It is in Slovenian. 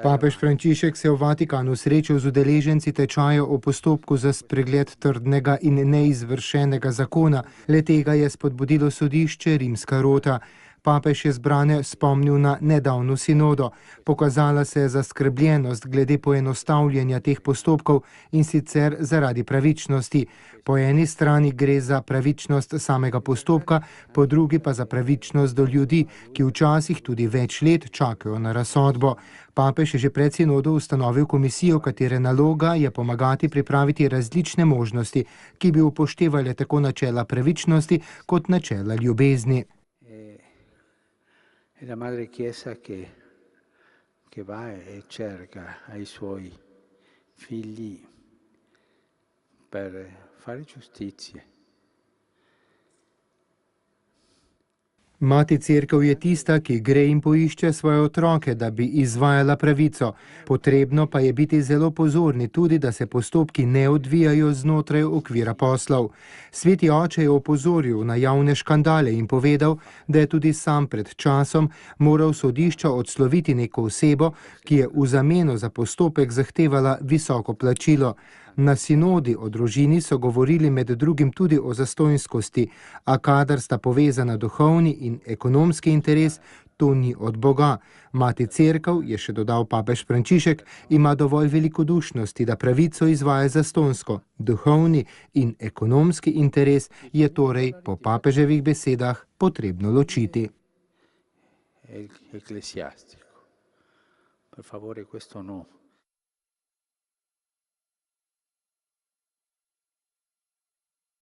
Papež Frančišek se je v Vatikanu srečal z udeleženci tečaja o postopku za spregled trdnega in neizvršenega zakona. Le-tega je spodbudilo sodišče Rimska rota. Papež je zbrane spomnil na nedavno sinodo. Pokazala se je zaskrbljenost glede poenostavljanja teh postopkov in sicer zaradi pravičnosti. Po eni strani gre za pravičnost samega postopka, po drugi pa za pravičnost do ljudi, ki včasih tudi več let čakajo na razsodbo. Papež je že pred sinodo ustanovil komisijo, katere naloga je pomagati pripraviti različne možnosti, ki bi upoštevale tako načela pravičnosti kot načela ljubezni. È la Madre Chiesa che va e cerca ai suoi figli per fare giustizia. Mati Cerkev je tista, ki gre in poišče svoje otroke, da bi izvajala pravico. Potrebno pa je biti zelo pozorni tudi, da se postopki ne odvijajo znotraj okvira poslov. Sveti oče je opozoril na javne škandale in povedal, da je tudi sam pred časom moral sodišča odsloviti neko osebo, ki je v zameno za postopek zahtevala visoko plačilo. Na sinodi o družini so govorili med drugim tudi o zastonjskosti, a kadar sta povezana duhovni in ekonomski interes, to ni od Boga. Mati Cerkev, je še dodal papež Frančišek, ima dovolj velikodušnosti, da pravico izvaja zastonjsko. Duhovni in ekonomski interes je torej po papeževih besedah potrebno ločiti. Ecclesiastico. Per favore, questo no.